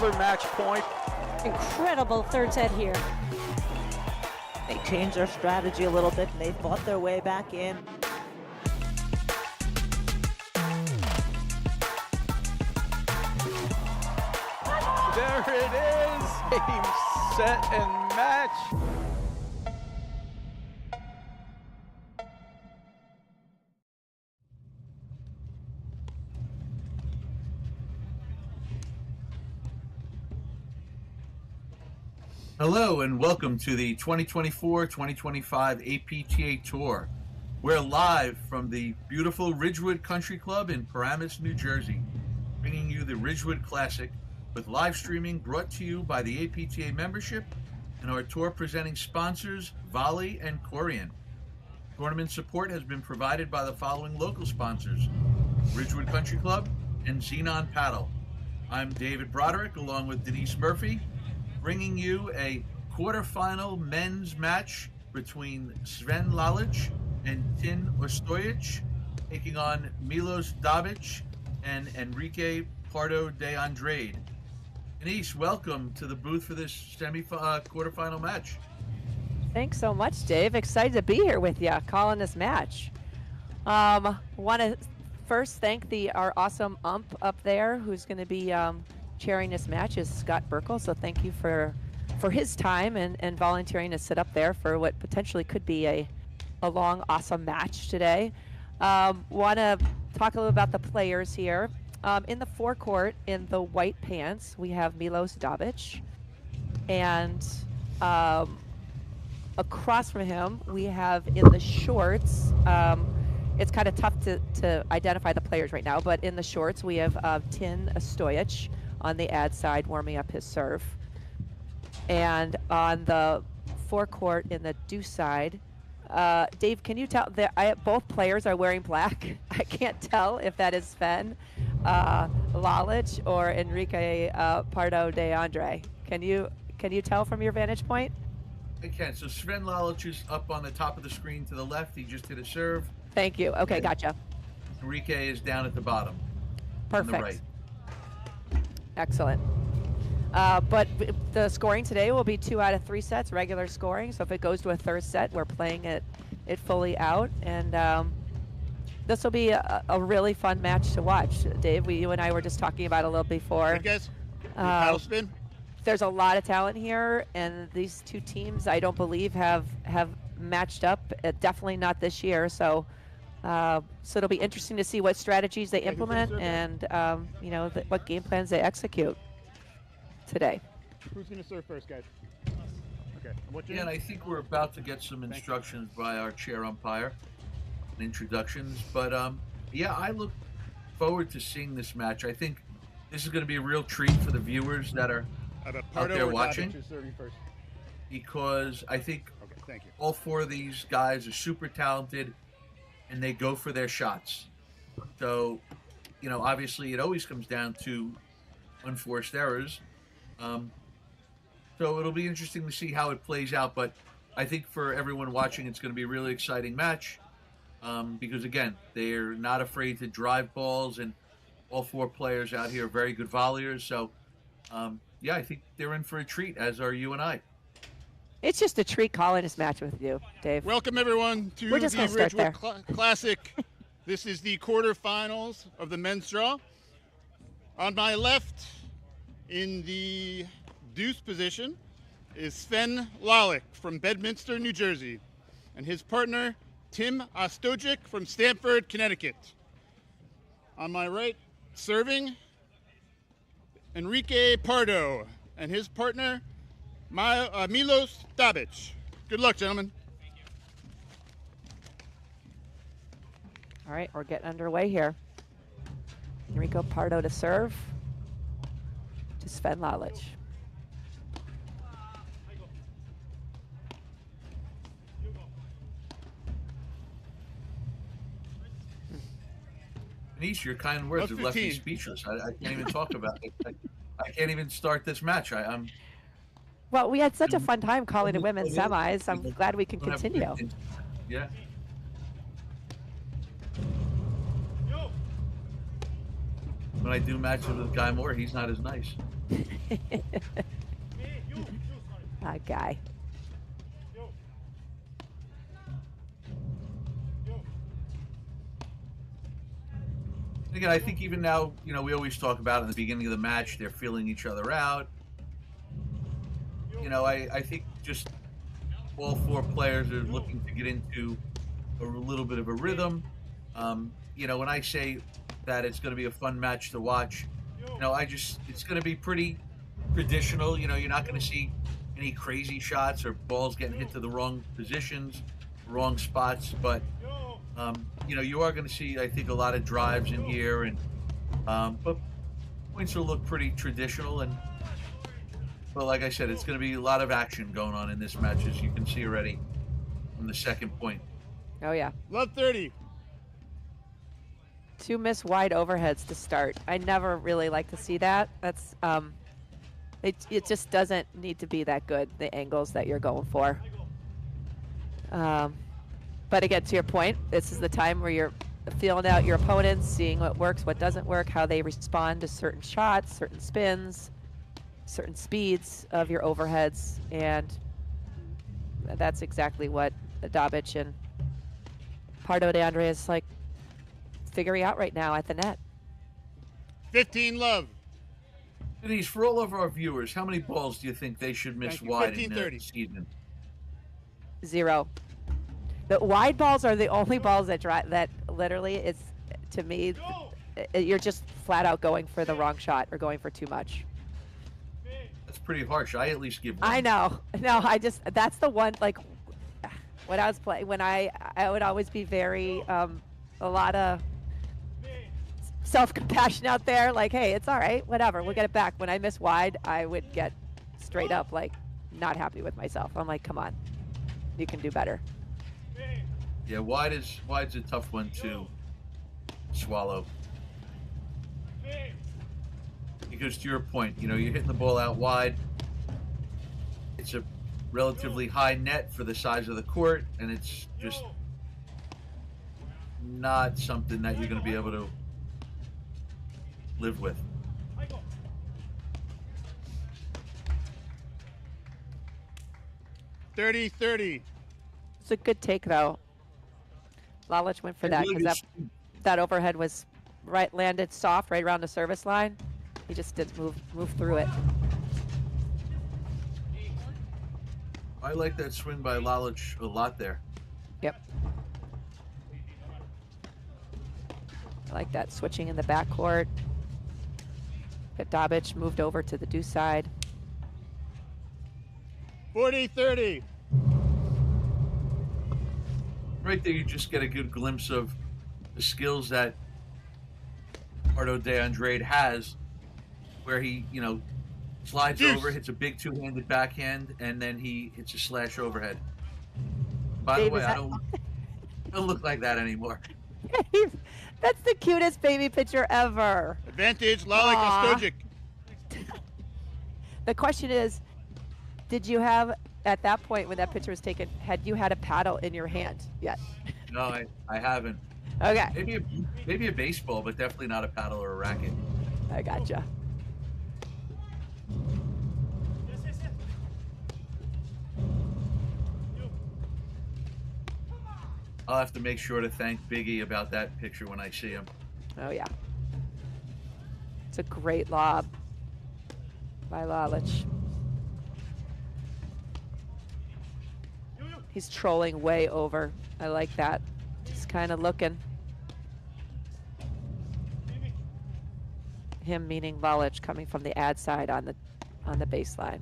another match point. Incredible third set here. They changed their strategy a little bit and they fought their way back in. There it is, game, set, and match. Hello and welcome to the 2024-2025 APTA Tour. We're live from the beautiful Ridgewood Country Club in Paramus, New Jersey, bringing you the Ridgewood Classic with live streaming brought to you by the APTA membership and our tour presenting sponsors, Volley and Corian. Tournament support has been provided by the following local sponsors, Ridgewood Country Club and Xenon Paddle. I'm David Broderick along with Denise Murphy, bringing you a quarterfinal men's match between Sven Lalic and Tin Ostojic, taking on Milos Dabic and Enrique Pardo de Andrade. Denise, welcome to the booth for this quarterfinal match. Thanks so much, Dave. Excited to be here with you, calling this match. Want to first thank our awesome ump up there, who's going to be chairing this match, is Scott Burkle. So thank you for his time and volunteering to sit up there for what potentially could be a long, awesome match today. Want to talk a little about the players here. In the forecourt, in the white pants, we have Milos Dabic, and across from him, we have in the shorts. It's kind of tough to identify the players right now, but in the shorts, we have Tin Ostojic on the ad side warming up his serve. And on the forecourt in the deuce side, Dave, can you tell, both players are wearing black. I can't tell if that is Sven Lalic or Enrique Pardo de Andrade. Can you tell from your vantage point? I can. So Sven Lalic is up on the top of the screen to the left. He just hit a serve. Thank you. Okay, gotcha. Enrique is down at the bottom. Perfect. On the right. Excellent. But the scoring today will be 2 out of 3 sets, regular scoring. So if it goes to a third set, we're playing it fully out. And this will be a really fun match to watch. Dave, you and I were just talking about it a little before. Hey guys, paddle spin. There's a lot of talent here, and these two teams, I don't believe, have matched up. Definitely not this year. So it'll be interesting to see what strategies they implement and what game plans they execute today. Who's going to serve first, guys? Okay. And I think we're about to get some instructions by our chair umpire and introductions. But I look forward to seeing this match. I think this is going to be a real treat for the viewers that are out there watching, because I think all 4 of these guys are super talented and they go for their shots. So, obviously it always comes down to unforced errors. So it'll be interesting to see how it plays out. But I think for everyone watching, it's going to be a really exciting match because, again, they're not afraid to drive balls, and all 4 players out here are very good volleyers. So, I think they're in for a treat, as are you and I. It's just a treat calling this match with you, Dave. Welcome, everyone, to the Ridgewood Classic. This is the quarterfinals of the men's draw. On my left, in the deuce position, is Sven Lalic from Bedminster, New Jersey, and his partner, Tin Ostojic from Stamford, Connecticut. On my right, serving, Enrique Pardo, and his partner, Milos Dabic. Good luck, gentlemen. All right, we're getting underway here. Enrico Pardo to serve to Sven Lalic. Denise, your kind words have left me speechless. I can't even talk about it. I can't even start this match. Well, we had such a fun time calling the women's semis. I'm glad we can continue. Yeah. when I do matches with Guy Moore, he's not as nice. That guy. Again, I think even now, we always talk about in the beginning of the match, they're feeling each other out. I think just all four players are looking to get into a little bit of a rhythm. When I say that it's going to be a fun match to watch, it's going to be pretty traditional. You're not going to see any crazy shots or balls getting hit to the wrong positions, wrong spots, but you are going to see, I think, a lot of drives in here, and but points will look pretty traditional. But like I said, it's going to be a lot of action going on in this match, as you can see already from the second point. Oh yeah. Love 30. 2 missed wide overheads to start. I never really like to see that. That's it just doesn't need to be that good, the angles that you're going for. But again, to your point, this is the time where you're feeling out your opponents, seeing what works, what doesn't work, how they respond to certain shots, certain spins, certain speeds of your overheads, and that's exactly what Dabic and Pardo de Andre is like figuring out right now at the net. 15 love. Denise, for all of our viewers, how many balls do you think they should miss wide in the season? 0. The wide balls are the only balls that literally is, to me, you're just flat out going for the wrong shot or going for too much. That's pretty harsh. I at least give one. I know. No, that's the one, like, when I was playing, when I would always be very, a lot of self-compassion out there, like, hey, it's all right, whatever, we'll get it back. When I miss wide, I would get straight up, like, not happy with myself. I'm like, come on, you can do better. Yeah, wide's a tough one to swallow. Because to your point, you're hitting the ball out wide. It's a relatively high net for the size of the court, and it's just not something that you're going to be able to live with. $30-30. It's a good take, though. Lalich went for that because that overhead was landed soft right around the service line. He just didn't move through it. I like that swing by Lalich a lot there. Yep. I like that switching in the backcourt. Get Dabic moved over to the deuce side. 40-30. Right there, you just get a good glimpse of the skills that Pardo de Andrade has, where he, slides over, hits a big two-handed backhand, and then he hits a slash overhead. By the way, I don't look like that anymore. That's the cutest baby picture ever. Advantage, Lalik Ostojic. The question is, did you have, at that point when that picture was taken, had you had a paddle in your hand yet? No, I haven't. Okay. Maybe a baseball, but definitely not a paddle or a racket. I gotcha. I'll have to make sure to thank Biggie about that picture when I see him. Oh, yeah. It's a great lob by Lalich. He's trolling way over. I like that. Just kind of looking. Him meaning Lalich coming from the ad side on the baseline.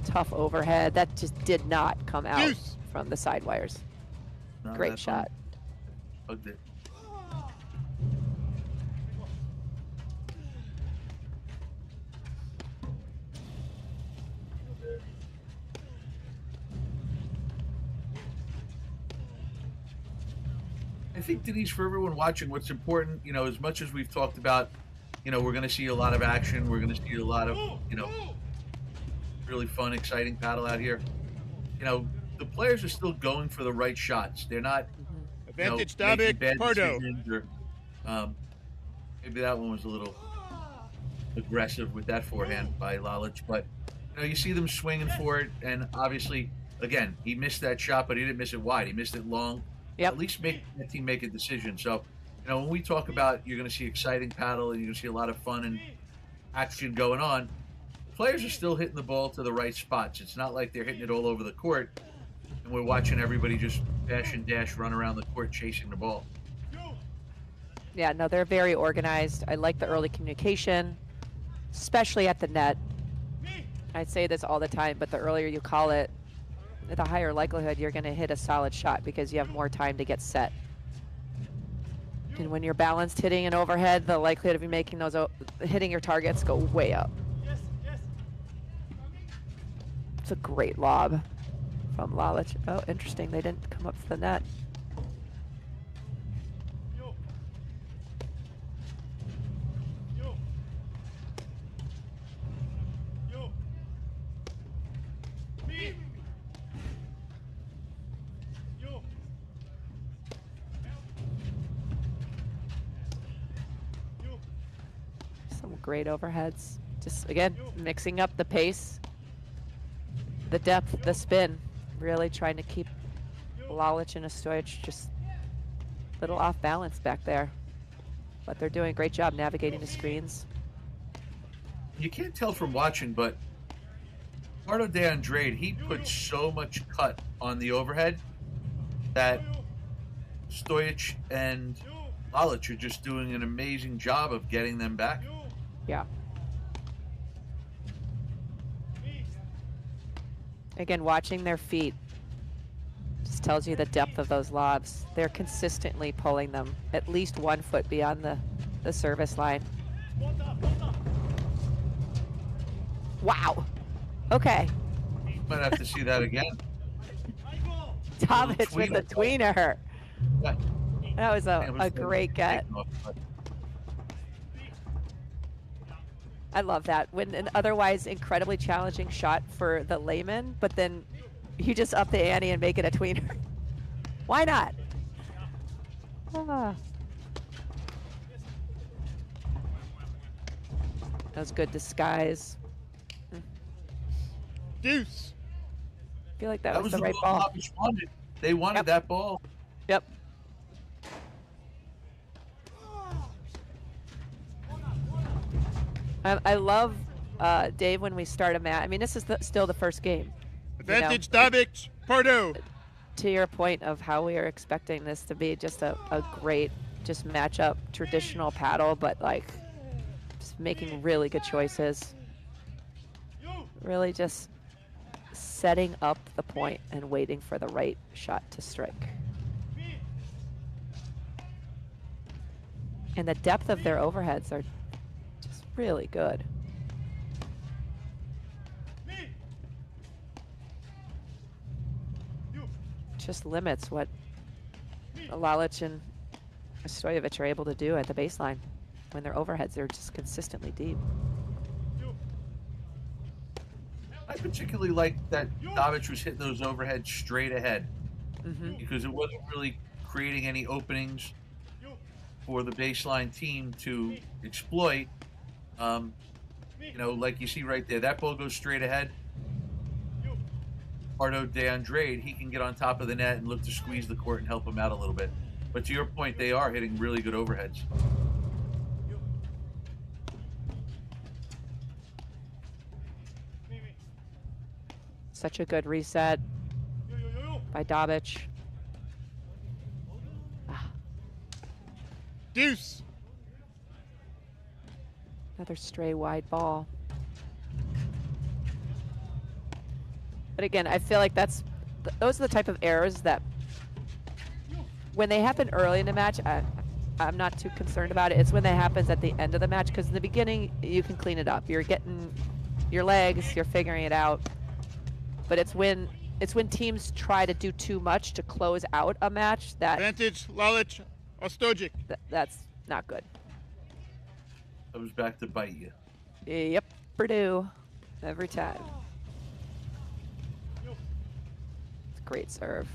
Tough overhead. That just did not come out from the side wires. No, great shot. Hugged it. I think, Denise, for everyone watching, what's important, as much as we've talked about, we're going to see a lot of action. We're going to see a lot of, really fun, exciting paddle out here. The players are still going for the right shots. They're not Advantage, making Dabic, bad Pardo. decisions or Maybe that one was a little aggressive with that forehand by Lalich, but you see them swinging for it, and obviously, again, he missed that shot, but he didn't miss it wide. He missed it long. Yep. At least make the team make a decision. So, when we talk about you're going to see exciting paddle and you're going to see a lot of fun and action going on, the players are still hitting the ball to the right spots. It's not like they're hitting it all over the court, and we're watching everybody just dash and dash, run around the court chasing the ball. Yeah, no, they're very organized. I like the early communication, especially at the net. I say this all the time, but the earlier you call it, the higher likelihood you're going to hit a solid shot because you have more time to get set. And when you're balanced hitting an overhead, the likelihood of you making those, hitting your targets go way up. It's a great lob from Lalich. Oh, interesting. They didn't come up to the net. Some great overheads. Just, again, mixing up the pace, the depth, the spin. Really trying to keep Lalich and Stojic just a little off balance back there. But they're doing a great job navigating the screens. You can't tell from watching, but Ricardo de Andrade, he put so much cut on the overhead that Stojic and Lalich are just doing an amazing job of getting them back. Yeah. Again, watching their feet just tells you the depth of those lobs. They're consistently pulling them at least 1 foot beyond the service line. Wow. Okay. Might have to see that again. Tomic with the tweener. Yeah. That was a great get. I love that. When an otherwise incredibly challenging shot for the layman, but then you just up the ante and make it a tweener. Why not? Ah. That was good disguise. Deuce. I feel like that was the right ball. They wanted that ball. Yep. I love, Dave, when we start a match. I mean, this is still the first game. Advantage, Dabic, Pardo. To your point of how we are expecting this to be just a great just matchup, traditional paddle, but like just making really good choices. Really just setting up the point and waiting for the right shot to strike. And the depth of their overheads are just really good. Just limits what Lalich and Stojic are able to do at the baseline when their overheads are just consistently deep. I particularly like that Davic was hitting those overheads straight ahead because it wasn't really creating any openings for the baseline team to exploit. Like you see right there, that ball goes straight ahead. Ricardo de Andrade, he can get on top of the net and look to squeeze the court and help him out a little bit. But to your point, they are hitting really good overheads. Such a good reset by Dabic. Deuce. Another stray wide ball. But again, I feel like those are the type of errors that when they happen early in the match, I'm not too concerned about it. It's when that happens at the end of the match, because in the beginning, you can clean it up. You're getting your legs, you're figuring it out. But it's when teams try to do too much to close out a match that Advantage, Lalich, Stojic. That's not good. That was back to bite you. Yep, Purdue, every time. It's a great serve.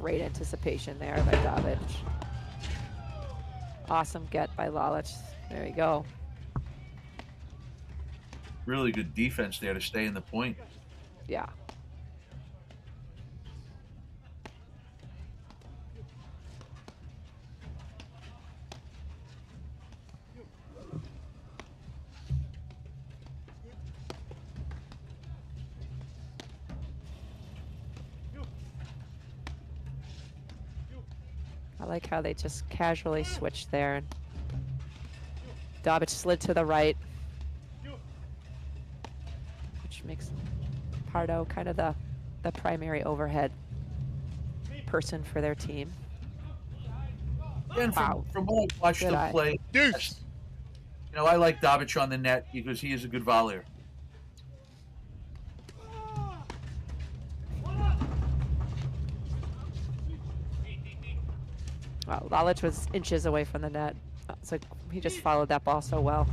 Great anticipation there by Davic. Awesome get by Lalic. There you go. Really good defense there to stay in the point. Yeah. I like how they just casually switched there. Davic slid to the right, which makes Pardo kind of the primary overhead person for their team. And Wow. from what I've watched Good them eye. play, Deuce. you know, I like Davic on the net because he is a good volleyer. Wow, Lalic was inches away from the net. It's like he just followed that ball so well.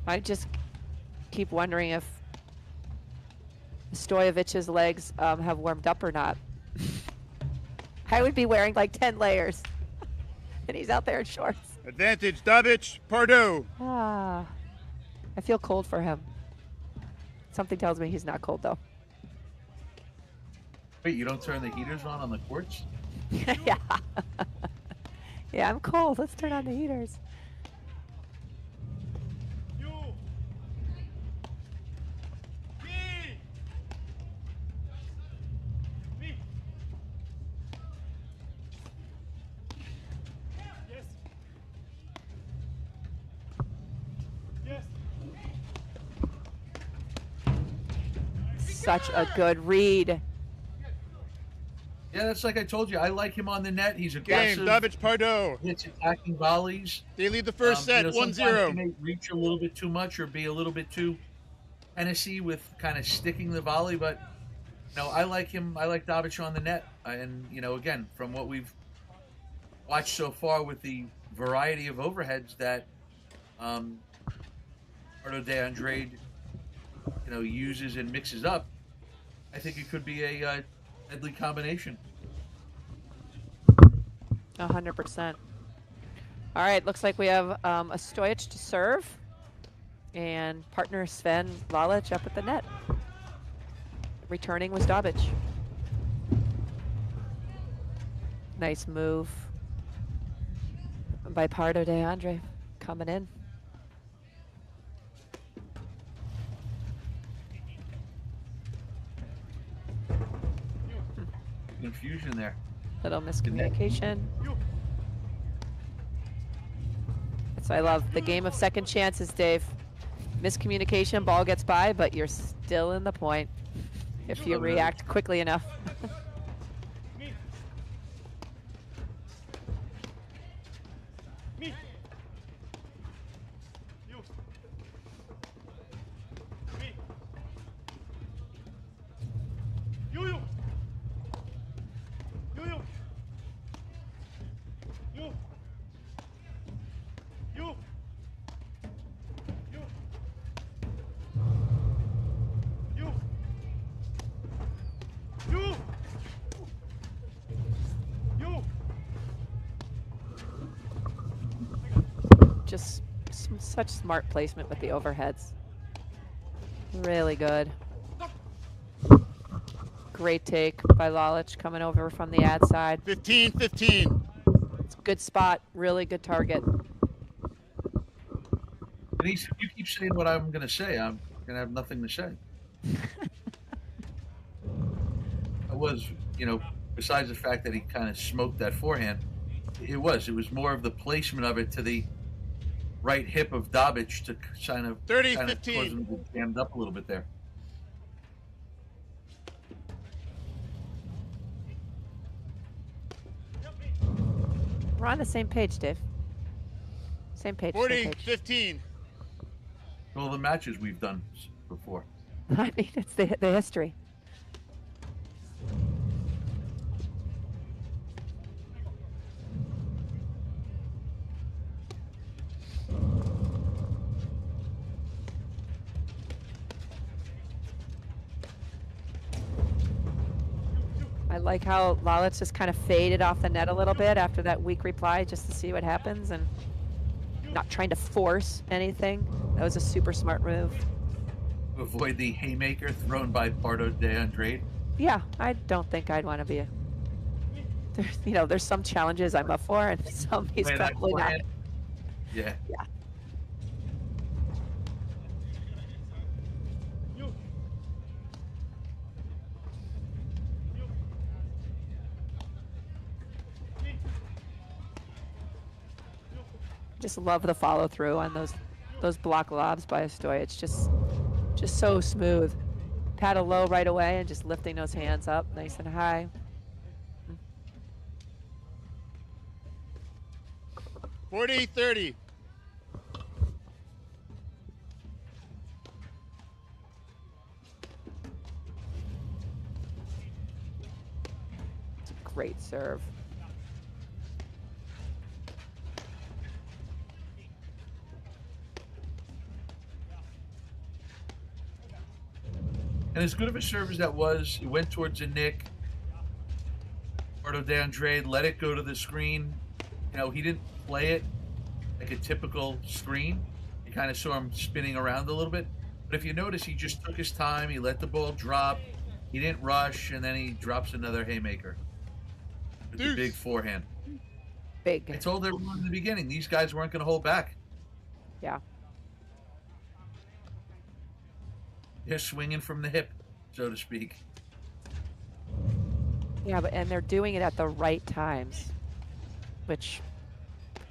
I just keep wondering if Stojovic's legs have warmed up or not. I would be wearing like 10 layers, and he's out there in shorts. Advantage, Davic, Pardo. Ah, I feel cold for him. Something tells me he's not cold though. Wait, you don't turn the heaters on the courts? Yeah. Yeah, I'm cold. Let's turn on the heaters. Such a good read. Yeah, that's like I told you. I like him on the net. He's Game, aggressive. Davic, Pardo. Hits attacking volleys. They lead the first set, you know, 1-0. sometimes he may reach a little bit too much or be a little bit too Hennessy with kind of sticking the volley, but no, I like him. I like Davic on the net, and you know, again, from what we've watched so far with the variety of overheads that Pardo de Andrade, you know, uses and mixes up, I think it could be a deadly combination. 100%. All right, looks like we have a Stojic to serve, and partner Sven Lalic up at the net. Returning was Davic. Nice move by Pardo de Andre coming in. Confusion there. Little miscommunication. That's what I love. The game of second chances, Dave. Miscommunication, ball gets by, but you're still in the point if you react quickly enough. Just such smart placement with the overheads. Really good. Great take by Lalic coming over from the ad side. 15-15. It's a good spot, really good target. Denise, if you keep saying what I'm going to say, I'm going to have nothing to say. I was, you know, besides the fact that he kind of smoked that forehand, it was more of the placement of it to the right hip of Davic to kind of 30-15. cause him to get jammed up a little bit there. We're on the same page, Dave. Same page. Same page. 40-15. All the matches we've done before. I mean, it's the history. like how Lalitz just kind of faded off the net a little bit after that weak reply just to see what happens and not trying to force anything. That was a super smart move. To avoid the haymaker thrown by Pardo de Andrade. Yeah, I don't think I'd want to be a... There's some challenges I'm up for and some he's Play that probably not. forehand. Yeah. Yeah. Just love the follow through on those block lobs by Stoy. It's just so smooth. Paddle low right away and just lifting those hands up nice and high. 40-30. It's a great serve. And as good of a serve as that was, it went towards the nick. Pardo de Andrade let it go to the screen. He didn't play it like a typical screen. You kind of saw him spinning around a little bit. But if you notice, he just took his time. He let the ball drop. He didn't rush, and then he drops another haymaker with the big forehand. Big. I told everyone in the beginning, these guys weren't going to hold back. Yeah. They're swinging from the hip, so to speak. Yeah, and they're doing it at the right times, which,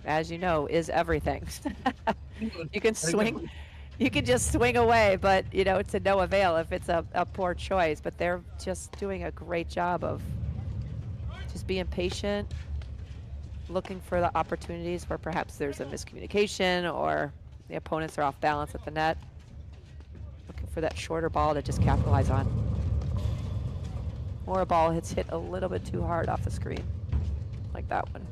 as you know, is everything. You can swing, you can just swing away, but it's to no avail if it's a poor choice. But they're just doing a great job of just being patient, looking for the opportunities where perhaps there's a miscommunication or the opponents are off balance at the net. Looking for that shorter ball to just capitalize on. Or a ball hit a little bit too hard off the screen, like that one.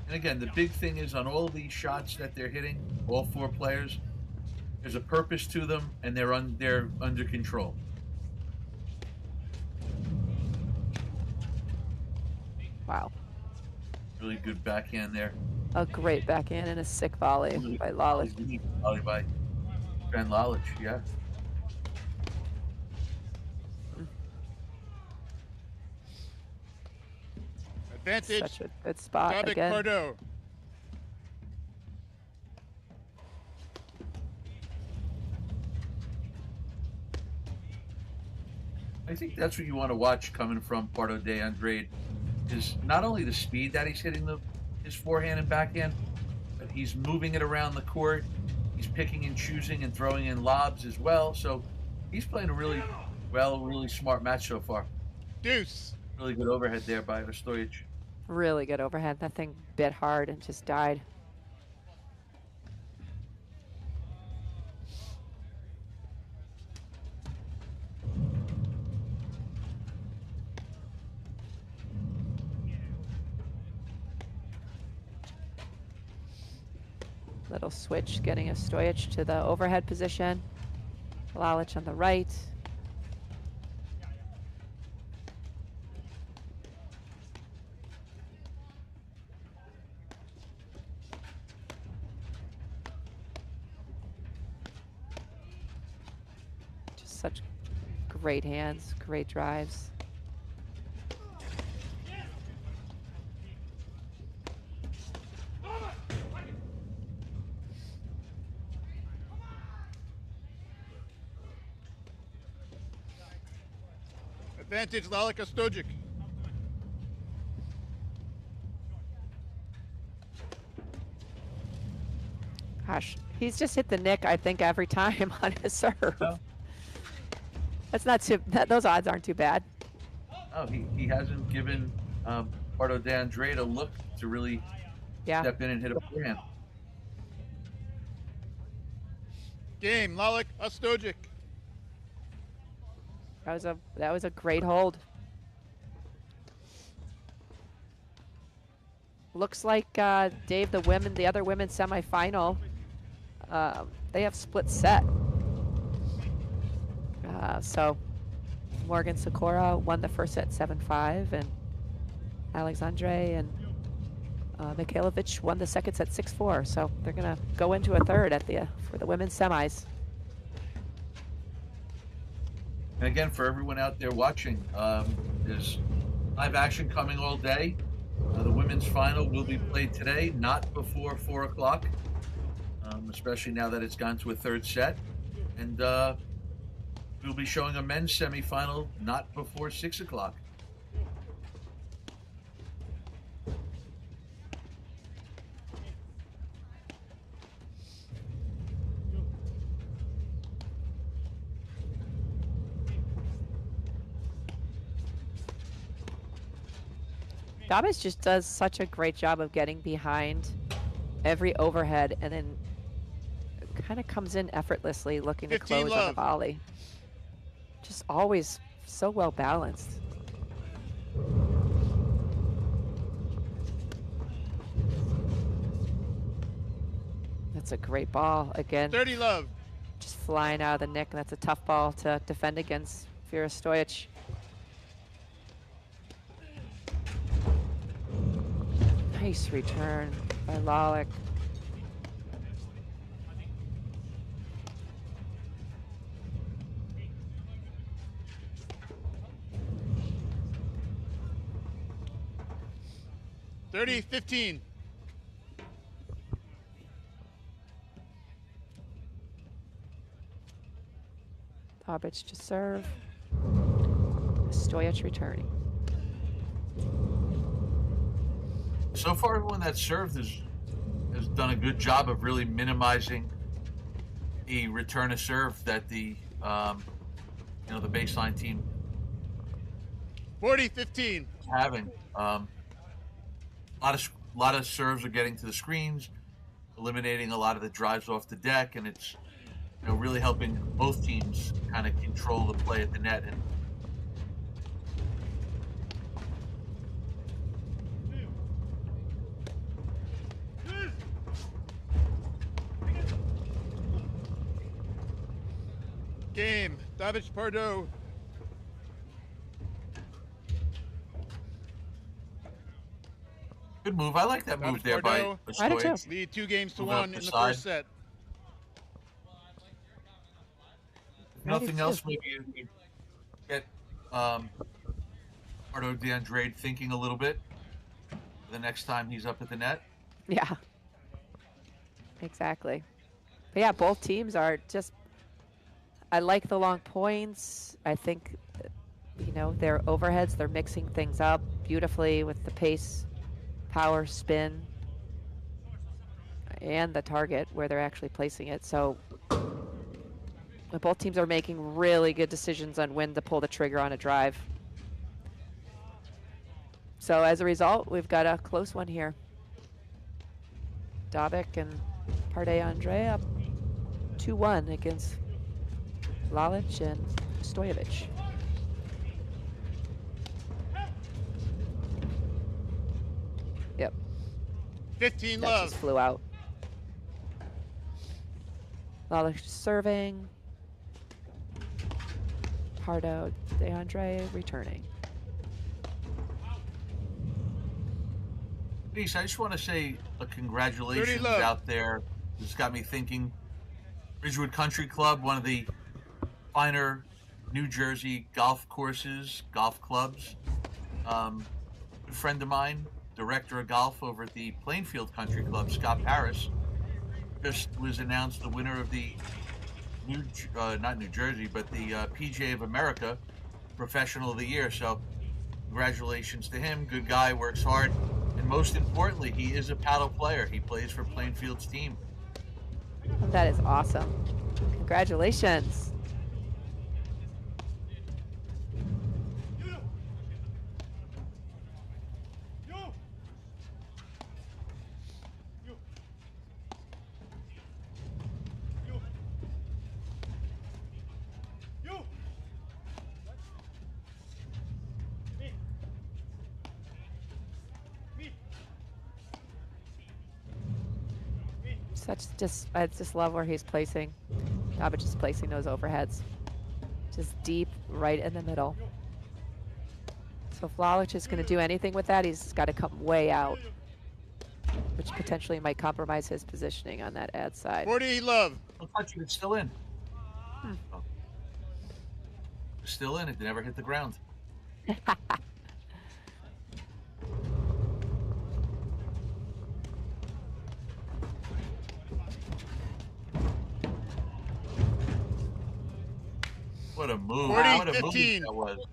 And again, the big thing is on all these shots that they're hitting, all four players, there's a purpose to them, and they're under control. Wow. Really good backhand there. A great backhand and a sick volley by Lalic. Volley by Van Lalic, yeah. Advantage. Such a good spot Tabak again. Pardo. I think that's what you want to watch coming from Pardo de Andrade, is not only the speed that he's hitting his forehand and backhand, but he's moving it around the court. He's picking and choosing and throwing in lobs as well. So he's playing a really smart match so far. Deuce. Really good overhead there by Ostojic. Really good overhead. That thing bit hard and just died. Little switch, getting a Stojic to the overhead position. Lalic on the right. Just such great hands, great drives. Advantage Lalic Ostojic. Gosh, he's just hit the nick, I think, every time on his serve. Oh. That's not too, those odds aren't too bad. Oh, he hasn't given Pardo de Andrade a look to really step in and hit a forehand. Game Lalic Ostojic. That was a great hold. Looks like Dave, the other women's semifinal they have split set. So Morgan Sikora won the first set 7-5, and Alexandre and Mikhailovich won the second set 6-4. So they're gonna go into a third at the for the women's semis. And again, for everyone out there watching, there's live action coming all day. The women's final will be played today, not before 4 o'clock, especially now that it's gone to a third set. And we'll be showing a men's semifinal not before 6 o'clock. Dobbs just does such a great job of getting behind every overhead and then kind of comes in effortlessly looking to 15 close on the love. volley. Just always so well balanced. That's a great ball. Again, 30 love. just flying out of the nick, and that's a tough ball to defend against Vera Stojic. Nice return by Lalick. Thirty, 15. Dobbs to serve. Stojic returning. So far, everyone that served has done a good job of really minimizing the return of serve that the the baseline team 40, 15. is having. A lot of serves are getting to the screens, eliminating a lot of the drives off the deck, and it's really helping both teams kind of control the play at the net. And Game. David Pardo. good move. I like that move there by Pardo. I do Stojic. too. Lead 2 games to Move up 1 the in the side. first set. If nothing else, maybe you get Pardo DeAndrade thinking a little bit the next time he's up at the net. Yeah. Exactly. But yeah, both teams are just, I like the long points. I think, their overheads, they're mixing things up beautifully with the pace, power, spin, and the target where they're actually placing it. So both teams are making really good decisions on when to pull the trigger on a drive. So as a result, we've got a close one here. Dobic and Parde Andre up 2-1 against Lalic and Stojic. 'Yep. 15 That love. just flew out. Lalic serving. Pardo DeAndre returning. Peace, I just want to say a 30 congratulations love. out there. This got me thinking. Ridgewood Country Club, one of the finer New Jersey golf courses, golf clubs. Good friend of mine, director of golf over at the Plainfield Country Club, Scott Harris, just was announced the winner of the not New Jersey, but the PGA of America Professional of the Year. So congratulations to him. Good guy, works hard. And most importantly, he is a paddle player. He plays for Plainfield's team. That is awesome. Congratulations. I just love where he's placing. Dabic is placing those overheads. Just deep right in the middle. So if Lalic is going to do anything with that, he's got to come way out, which potentially might compromise his positioning on that ad side. 40 love. Don't touch it. It's still in. Oh. It's still in. It never hit the ground. What a move. 40, What a 15. move that was.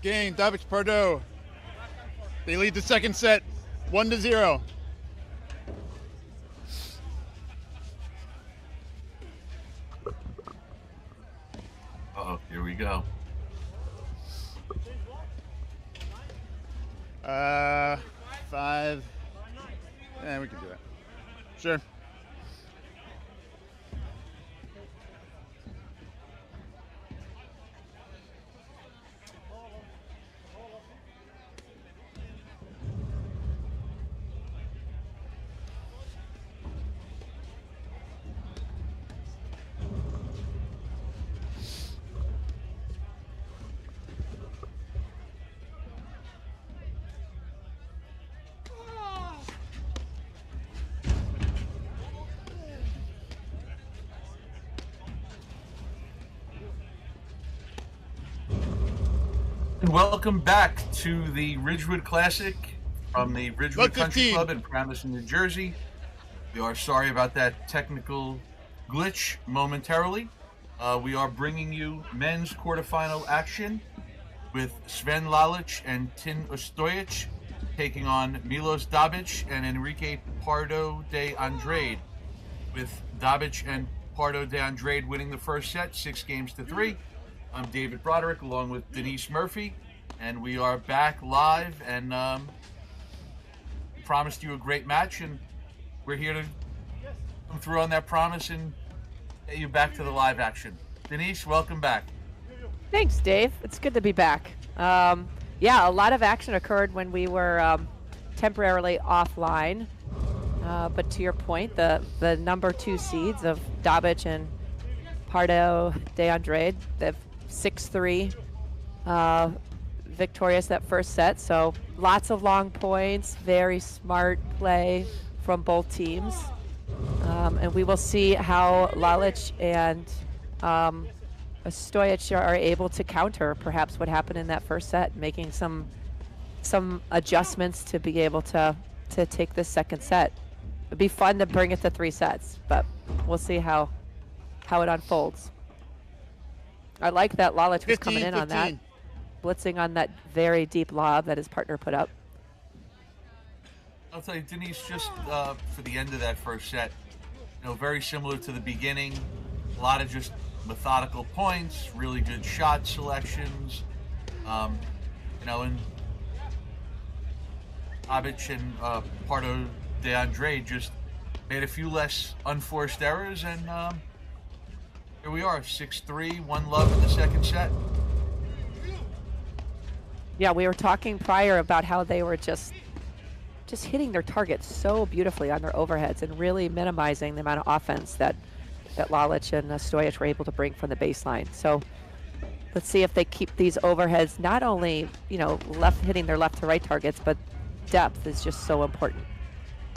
Game, Dabic Pardo. They lead the second set, 1-0. Uh-oh, here we go. 5. Yeah, we can do that. Sure. And welcome back to the Ridgewood Classic from the Ridgewood Country Club in Paramus, New Jersey. We are sorry about that technical glitch momentarily. We are bringing you men's quarterfinal action with Sven Lalic and Tin Ostojic taking on Milos Dabic and Enrique Pardo de Andrade, with Dabic and Pardo de Andrade winning the first set 6-3. I'm David Broderick along with Denise Murphy, and we are back live, and promised you a great match, and we're here to come through on that promise and get you back to the live action. Denise, welcome back. Thanks, Dave. It's good to be back. Yeah, a lot of action occurred when we were temporarily offline. But to your point, the number 2 seeds of Dabic and Pardo de Andrade, they've 6-3 victorious that first set. So lots of long points, very smart play from both teams. And we will see how Lalic and Ostojic are able to counter perhaps what happened in that first set, making some adjustments to be able to take this second set. It'd be fun to bring it to 3 sets, but we'll see how it unfolds. I like that Lalic was coming in on that, blitzing on that very deep lob that his partner put up. I'll tell you, Denise, just for the end of that first set, very similar to the beginning. A lot of just methodical points, really good shot selections. And Dabic and Pardo de Andrade just made a few less unforced errors, and here we are, 6-3, 1-love in the second set. Yeah, we were talking prior about how they were just hitting their targets so beautifully on their overheads and really minimizing the amount of offense that Lalic and Stojic were able to bring from the baseline. So let's see if they keep these overheads, not only, hitting their left to right targets, but depth is just so important.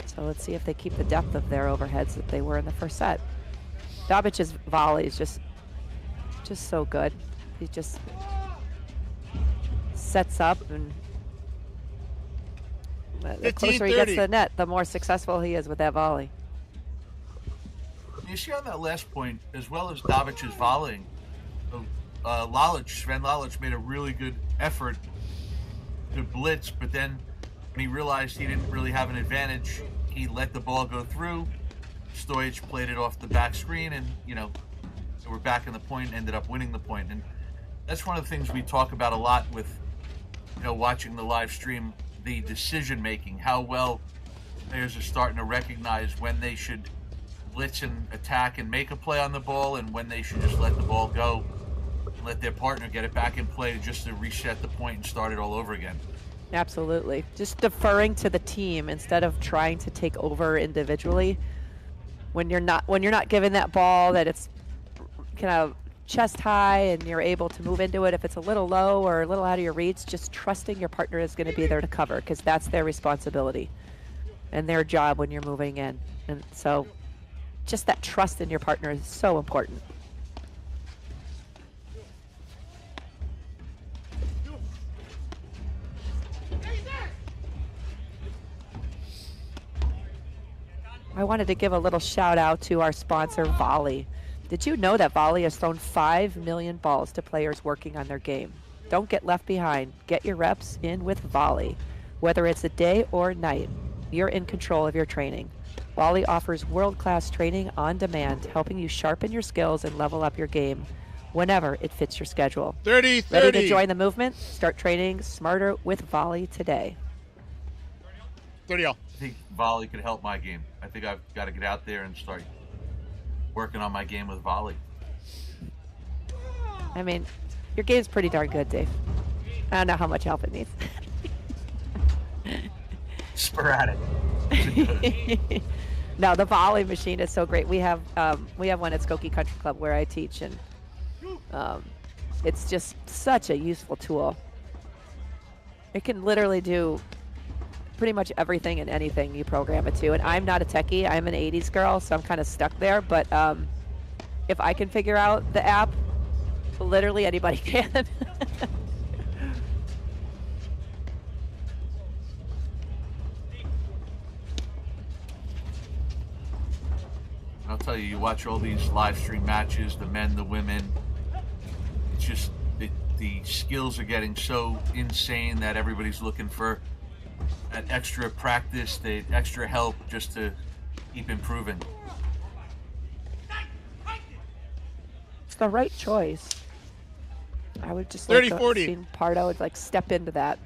So let's see if they keep the depth of their overheads that they were in the first set. Dobic's volley is just so good. He just sets up, and the closer he gets to the net, the more successful he is with that volley. You see on that last point, as well as Dobic's volleying, Sven Lalic made a really good effort to blitz, but then when he realized he didn't really have an advantage, he let the ball go through. Stojic played it off the back screen, and they were back in the point and ended up winning the point. And that's one of the things we talk about a lot with watching the live stream, the decision making, how well players are starting to recognize when they should blitz and attack and make a play on the ball, and when they should just let the ball go and let their partner get it back in play just to reset the point and start it all over again. Absolutely. Just deferring to the team instead of trying to take over individually. When you're not given that ball, that it's kind of chest high and you're able to move into it. If it's a little low or a little out of your reach, just trusting your partner is going to be there to cover, because that's their responsibility and their job when you're moving in. And so just that trust in your partner is so important. I wanted to give a little shout out to our sponsor, Volley. Did you know that Volley has thrown 5 million balls to players working on their game? Don't get left behind. Get your reps in with Volley. Whether it's a day or night, you're in control of your training. Volley offers world-class training on demand, helping you sharpen your skills and level up your game whenever it fits your schedule. 30-30. Ready to join the movement? Start training smarter with Volley today. 30-all. I think volley could help my game. I think I've got to get out there and start working on my game with volley. I mean, your game's pretty darn good, Dave. I don't know how much help it needs. Sporadic. No, the volley machine is so great. We have one at Skokie Country Club where I teach, and it's just such a useful tool. It can literally do pretty much everything and anything you program it to. And I'm not a techie. I'm an 80s girl, so I'm kind of stuck there. But if I can figure out the app, literally anybody can. I'll tell you, you watch all these live stream matches, the men, the women, it's just the skills are getting so insane that everybody's looking for that extra practice, the extra help just to keep improving. It's the right choice. I would just 30-40. see Pardo would step into that.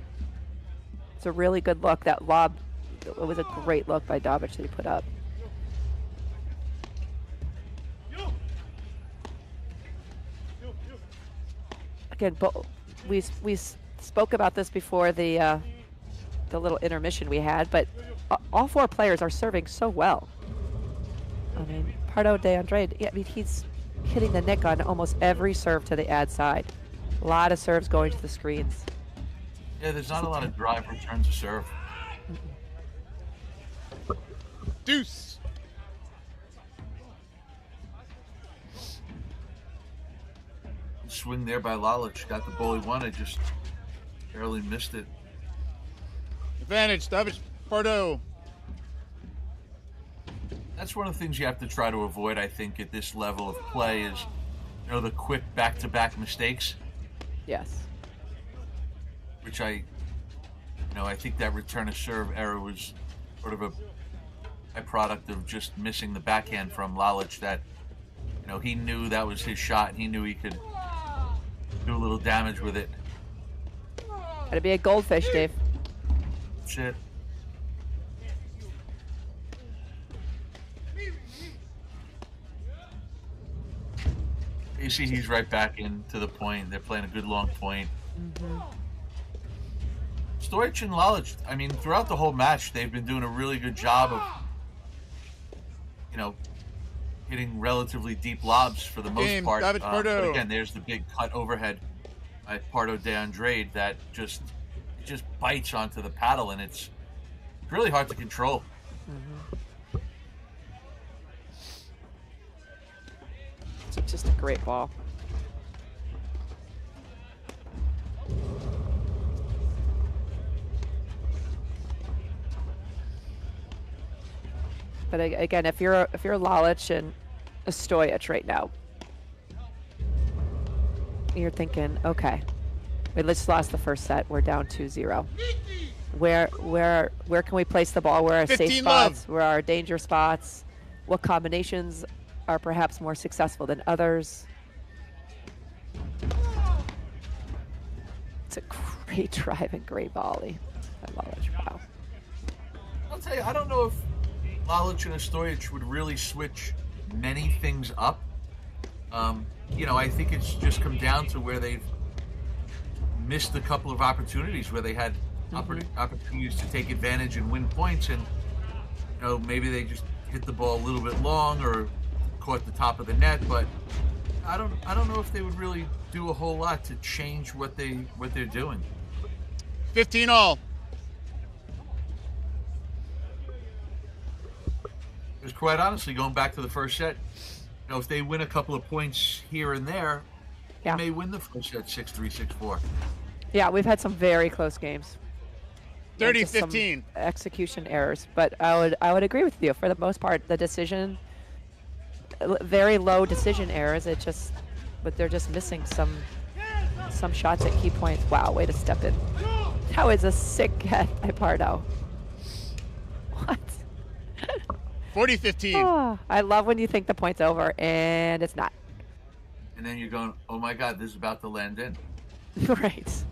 It's a really good look. That lob, it was a great look by Dobic that he put up. Again, we spoke about this before the little intermission we had, but all 4 players are serving so well. I mean, Pardo de Andrade, yeah, I mean, he's hitting the nick on almost every serve to the ad side. A lot of serves going to the screens. Yeah, there's not a lot of drive returns to serve. Deuce. Swing there by Lalic. Got the ball he wanted, just barely missed it. Advantage, David Pardo. That's one of the things you have to try to avoid, I think, at this level of play is, the quick back-to-back mistakes. Yes. Which I think that return of serve error was sort of a byproduct of just missing the backhand from Lalic that, he knew that was his shot and he knew he could do a little damage with it. Gotta be a goldfish, Dave. Shit. You see he's right back into the point. They're playing a good long point. Stoich and Lalic, I mean, throughout the whole match, they've been doing a really good job of, hitting relatively deep lobs for the most part. But again, there's the big cut overhead by Pardo de Andrade that just bites onto the paddle, and it's really hard to control. It's just a great ball. But again, if you're Lalic and a Stojic right now, you're thinking, okay, we just lost the first set. We're down 2-0. Where can we place the ball? Where are safe spots? Where are danger spots? What combinations are perhaps more successful than others? It's a great drive and great volley by Lalic. Wow. I'll tell you, I don't know if Lalic and Stojic would really switch many things up. I think it's just come down to where they've missed a couple of opportunities where they had opportunities to take advantage and win points, and maybe they just hit the ball a little bit long or caught the top of the net. But I don't know if they would really do a whole lot to change what they're doing. 15-all. Because quite honestly, going back to the first set, if they win a couple of points here and there, they may win the first set 6-3, 6-4. Yeah, we've had some very close games. 30-15. Execution errors, but I would agree with you for the most part. The decision, very low decision errors. But they're just missing some shots at key points. Wow, way to step in. That was a sick get by Pardo. What? 40-15. Oh, I love when you think the point's over and it's not. And then you're going, oh my God, this is about to land in. Right.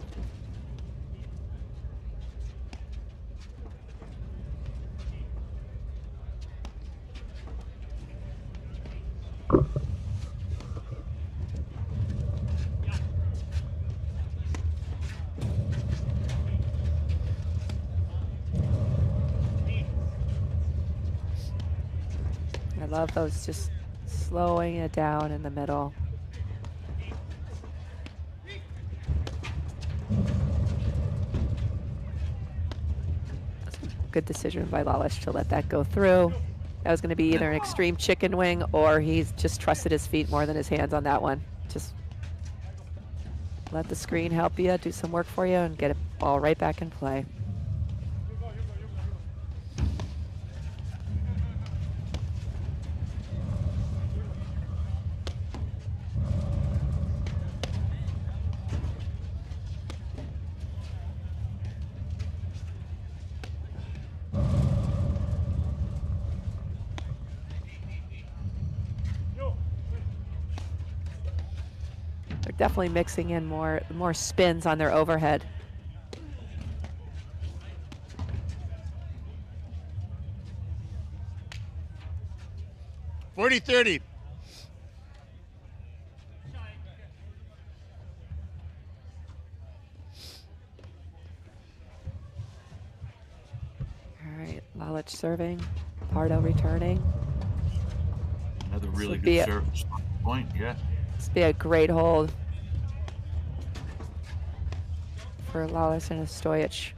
I love those, just slowing it down in the middle. Good decision by Lalic to let that go through. That was going to be either an extreme chicken wing or he's just trusted his feet more than his hands on that one. Just let the screen help you, do some work for you, and get it all right back in play. Definitely mixing in more spins on their overhead. $40-30. All right, Lalic serving, Pardo returning. Another really good service point, yeah. This would be a great hold for Lalic and Stojic.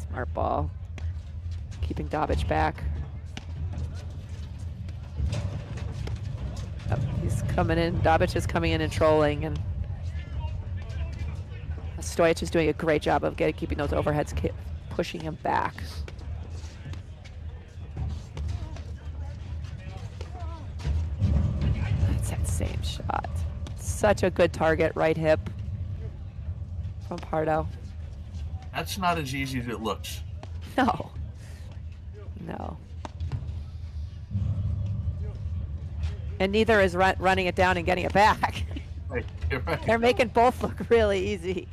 Smart ball, keeping Dobic back. Oh, he's coming in. Dobic is coming in and trolling, and Stojic is doing a great job of keeping those overheads, pushing him back. That's that same shot. Such a good target, right hip from Pardo. That's not as easy as it looks. No. And neither is running it down and getting it back. Right, you're right. They're making both look really easy.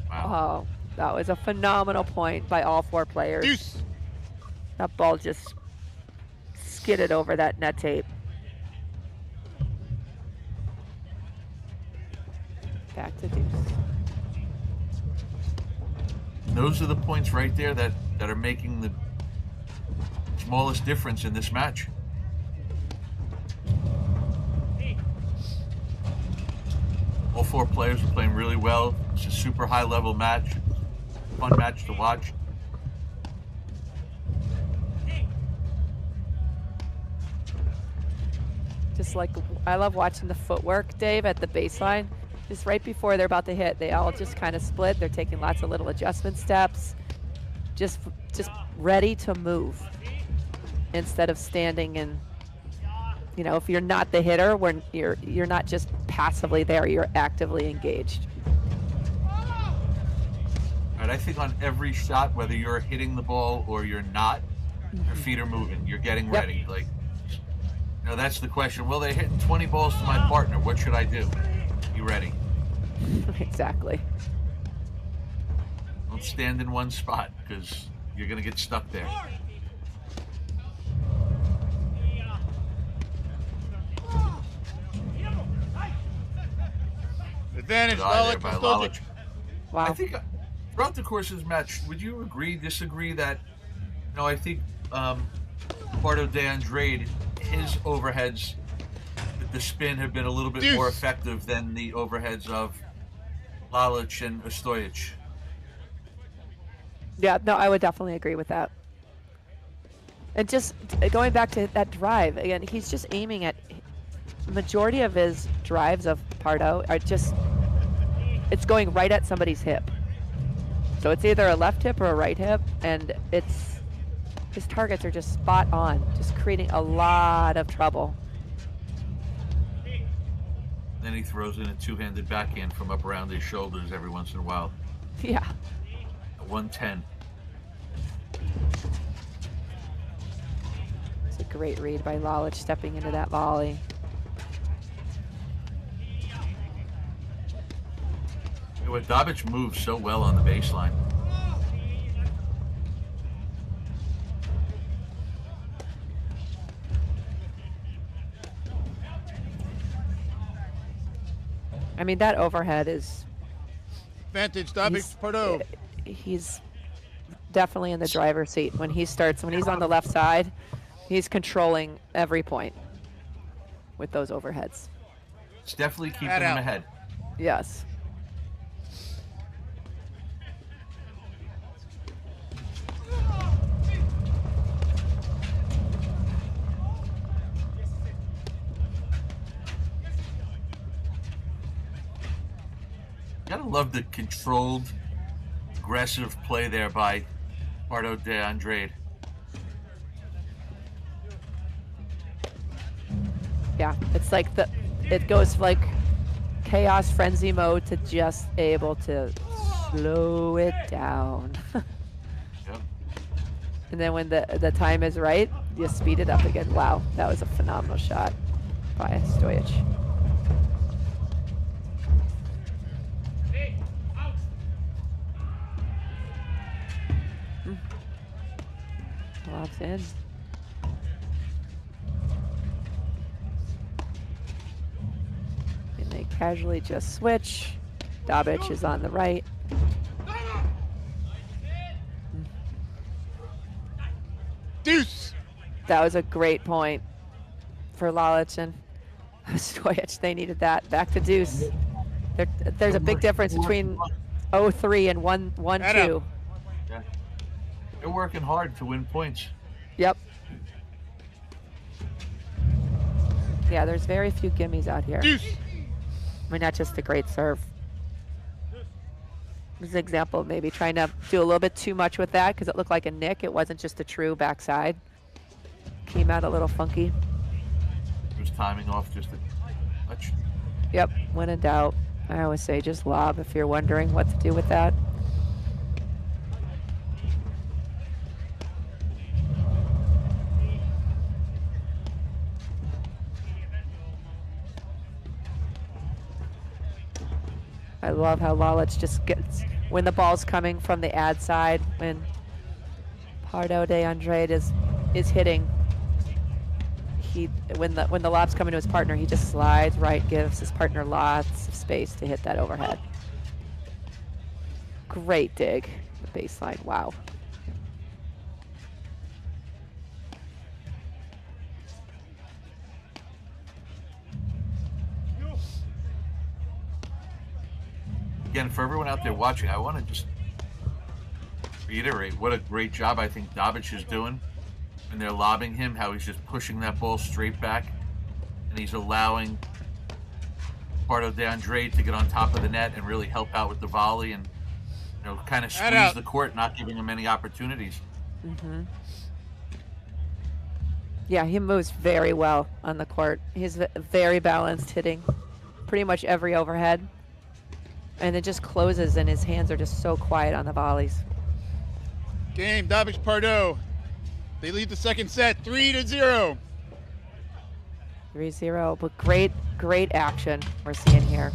Wow. Oh, that was a phenomenal point by all 4 players. Deuce. That ball just skidded over that net tape. Back to deuce. Those are the points right there that are making the smallest difference in this match. All 4 players are playing really well. It's a super high level match. Fun match to watch. Just like, I love watching the footwork, Dave, at the baseline. Just right before they're about to hit, they all just kind of split. They're taking lots of little adjustment steps. Just ready to move instead of standing and, you know, if you're not the hitter, when you're not just passively there, you're actively engaged. All right, I think on every shot, whether you're hitting the ball or you're not, your feet are moving. You're getting ready. Like, you know, that's the question. Well, they're hitting 20 balls to my partner. What should I do? Be ready. Exactly. Don't stand in one spot because you're going to get stuck there. Advantage, Good eye there Lalich by and Stojic. Lalich. Wow. I think throughout the course of this match, would you agree, disagree that, you know, I think Pardo de Andrade, his overheads, the spin have been a little bit more effective than the overheads of Lalich and Stojic. Yeah, no, I would definitely agree with that. And just going back to that drive, again, he's just aiming at, the majority of his drives of Pardo are just, it's going right at somebody's hip. So it's either a left hip or a right hip, and his targets are just spot on, just creating a lot of trouble. Then he throws in a two-handed backhand from up around his shoulders every once in a while. Yeah. At 110. It's a great read by Lalich stepping into that volley. You know, Dabic moves so well on the baseline. I mean, that overhead is, Advantage, Dabic, Pardo. he's definitely in the driver's seat. When he's on the left side, he's controlling every point with those overheads. It's definitely keeping Head him out. ahead. Yes. Gotta love the controlled, aggressive play there by Pardo de Andrade. Yeah, it's like it goes like chaos frenzy mode to just able to slow it down. Yep. And then when the time is right, you speed it up again. Wow, that was a phenomenal shot by Stojic. Lobs in. And they casually just switch. Dabic is on the right. Deuce. That was a great point for Lalich and Stojic. They needed that. Back to deuce. There's a big difference between 0-3 and 1-2. Yeah. They're working hard to win points. Yep. Yeah, there's very few gimmies out here. Deuce. I mean, not just a great serve. This is an example of maybe trying to do a little bit too much with that because it looked like a nick. It wasn't just a true backside. Came out a little funky. He was timing off just a touch. Yep, when in doubt, I always say just lob if you're wondering what to do with that. love how Lalich just gets, when the ball's coming from the ad side, when Pardo de Andrade is hitting, when the lob's coming to his partner, he just slides right, gives his partner lots of space to hit that overhead. Great dig, the baseline, wow. Again, for everyone out there watching, I want to just reiterate what a great job I think Dabic is doing when they're lobbing him, how he's just pushing that ball straight back, and he's allowing Pardo de Andrade to get on top of the net and really help out with the volley and, you know, kind of squeeze the court, not giving him any opportunities. Mm-hmm. Yeah, he moves very well on the court. He's very balanced, hitting pretty much every overhead. And it just closes, and his hands are just so quiet on the volleys. Game, Dabic Pardo. They lead the second set, 3-0. 3-0, but great action we're seeing here.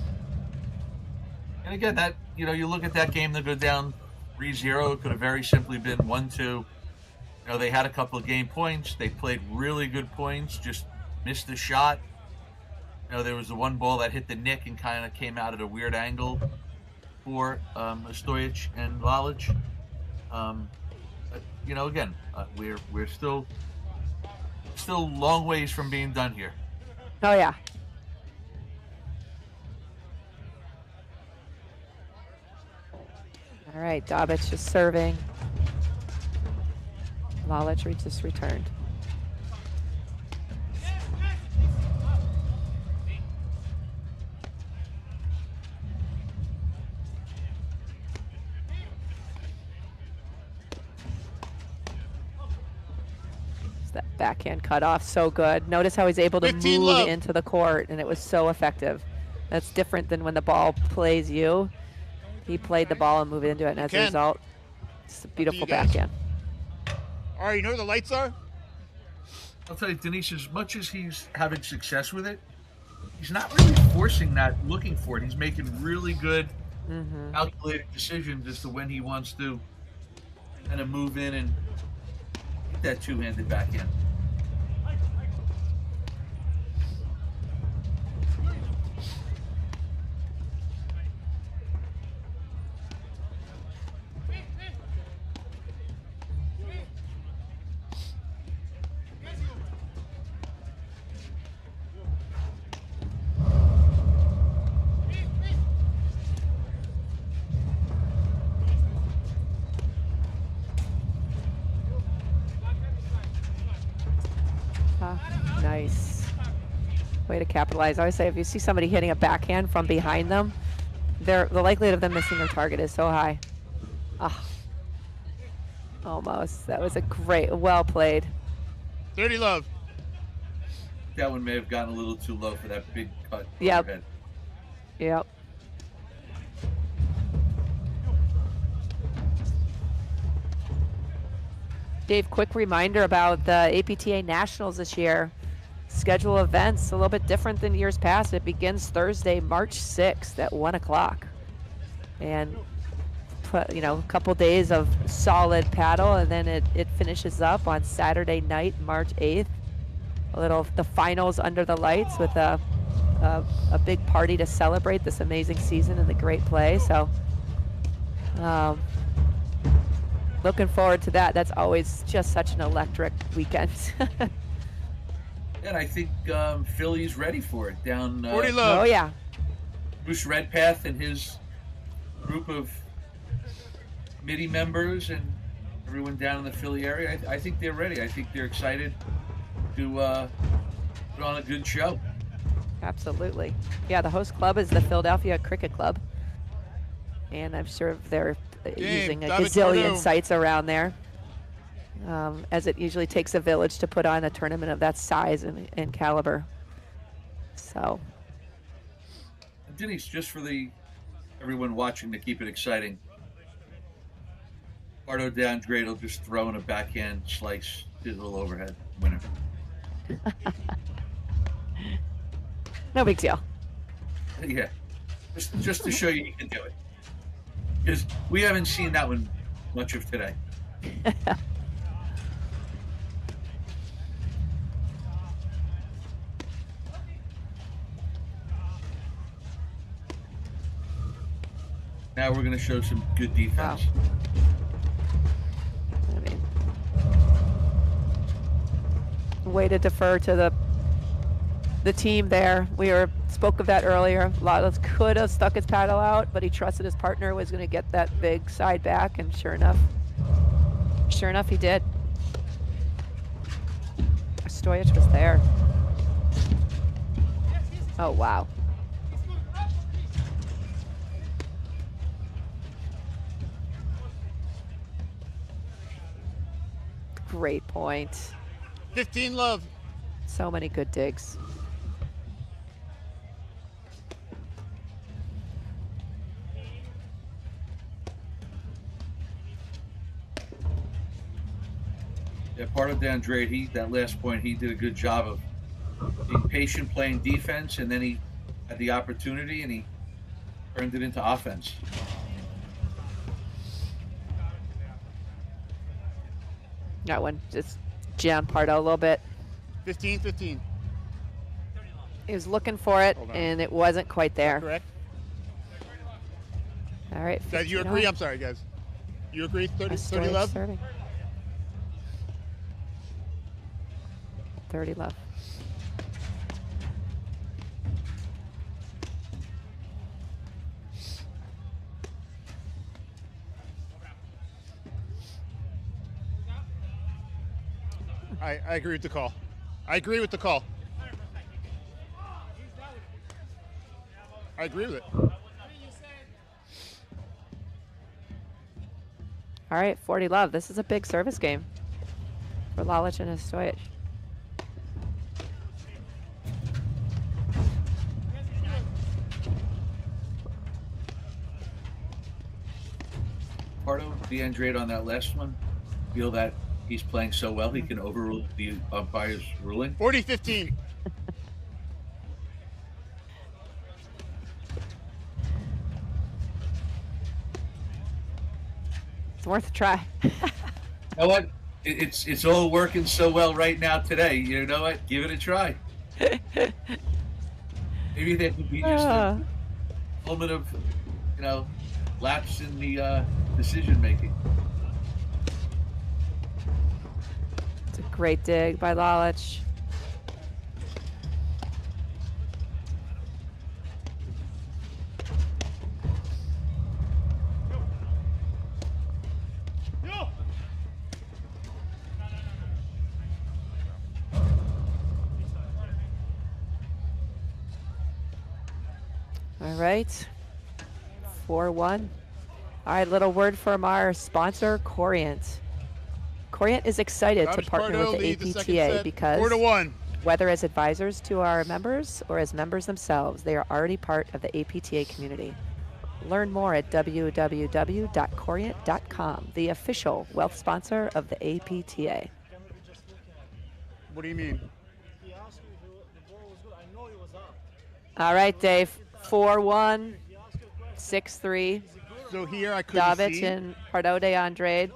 And again, that, you know, you look at that game, they go down 3-0. It could have very simply been 1-2. You know, they had a couple of game points. They played really good points, just missed the shot. You know, there was the one ball that hit the nick and kind of came out at a weird angle for Stojic and Lalich. But, you know, again, we're still long ways from being done here. Oh yeah. All right, Dabic just serving. Lalich just returned. That backhand cut off, so good. Notice how he's able to move into the court, and it was so effective. That's different than when the ball plays you. He played the ball and moved into it, and as a result, it's a beautiful backhand. All right, you know where the lights are? I'll tell you, Denise, as much as he's having success with it, he's not really forcing that, looking for it. He's making really good, calculated decisions as to when he wants to kind of move in and get that two-handed backhand. Nice. Way to capitalize. I always say if you see somebody hitting a backhand from behind them, the likelihood of them missing their target is so high. Ah. Almost. That was a great, well played. 30 love. That one may have gotten a little too low for that big cut. Yep. Overhead. Yep. Dave, quick reminder about the APTA Nationals this year. Schedule events a little bit different than years past. It begins Thursday, March 6th at 1 o'clock. And put, you know, a couple days of solid paddle, and then it finishes up on Saturday night, March 8th. The finals under the lights with a big party to celebrate this amazing season and the great play. So looking forward to that. That's always just such an electric weekend. And I think Philly's ready for it down. 40 love. Oh yeah. Bruce Redpath and his group of committee members and everyone down in the Philly area. I think they're ready. I think they're excited to put on a good show. Absolutely. Yeah, the host club is the Philadelphia Cricket Club. And I'm sure they're using a gazillion sites around there. As it usually takes a village to put on a tournament of that size and caliber. So. Denise, just for everyone watching to keep it exciting, Pardo de Andrade will just throw in a backhand slice, digital overhead winner. No big deal. Yeah. Just to show you can do it. Because we haven't seen that one much of today. Now we're going to show some good defense. I mean, way to defer to the team there. Spoke of that earlier. Lawless could have stuck his paddle out, but he trusted his partner was going to get that big side back, and sure enough, he did. Stoyich was there. Oh, wow. Great point. 15 love. So many good digs. Yeah, part of DeAndre, that last point, he did a good job of being patient, playing defense, and then he had the opportunity and he turned it into offense. That one just jammed Pardo a little bit. 15-15. He was looking for it, and it wasn't quite there. Correct. All right. Guys, you 15 agree? all. I'm sorry, guys. You agree? 30 Stoyich love? serving. 30 love. I agree with the call. I agree with the call. I agree with it. All right, 40 love. This is a big service game for Lalich and Stoyich. Pardo, DeAndre on that last one, feel that he's playing so well he can overrule the umpire's ruling. 40-15. It's worth a try. You know what? It's all working so well right now today. You know what? Give it a try. Maybe that could be just a moment of, lapse in the decision making. It's a great dig by Lalich. All right, 4-1. All right, little word from our sponsor, Corient. Corient is excited to partner with the APTA because 4-1. whether as advisors to our members or as members themselves, they are already part of the APTA community. Learn more at www.corient.com, the official wealth sponsor of the APTA. What do you mean? All right, Dave. 4-1, 6-3. So here I couldn't Davic see. and Pardo de Andrade.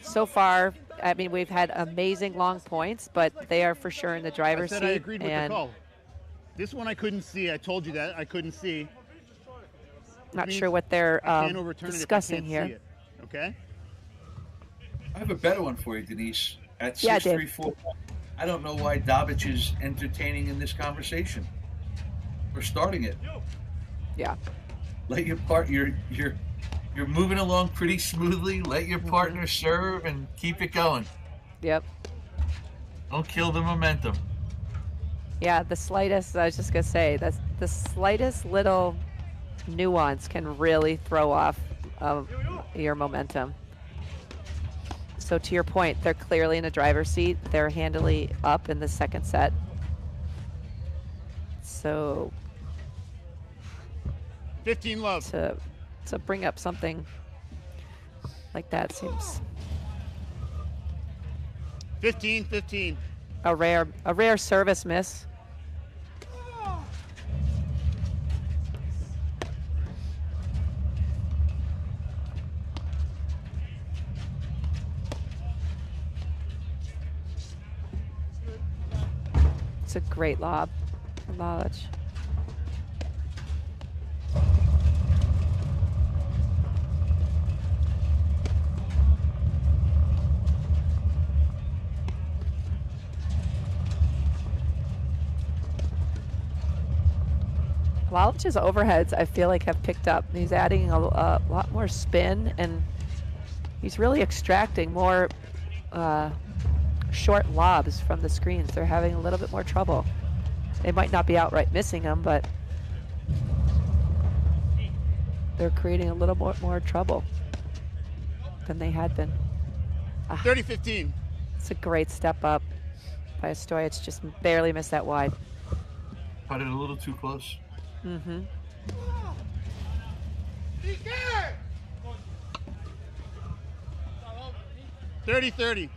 So far, I mean, we've had amazing long points, but they are for sure in the driver's I seat. said I agreed with the and call. This one I couldn't see. I told you that. I couldn't see. not sure what they're I can't overturn discussing it if I can't here. see it. Okay? I have a better one for you, Denise. At Yeah, 6-3-4, I don't know why Davic is entertaining in this conversation. We're starting it. Yeah. Let your you're moving along pretty smoothly. Let your partner serve and keep it going. Yep. Don't kill the momentum. Yeah, the slightest, I was just going to say, that's the slightest little nuance can really throw off your momentum. So to your point, they're clearly in a driver's seat. They're handily up in the second set. So 15 love. to bring up something like that seems 15-15. a rare service miss. a great lob from Lalic. Lalic's overheads, I feel like, have picked up. He's adding a lot more spin, and he's really extracting more short lobs from the screens. They're having a little bit more trouble. They might not be outright missing them, but they're creating a little more trouble than they had been. 30-15. It's a great step up by Stojic. Just barely missed that wide. Put it a little too close. Mm-hmm. 30-30.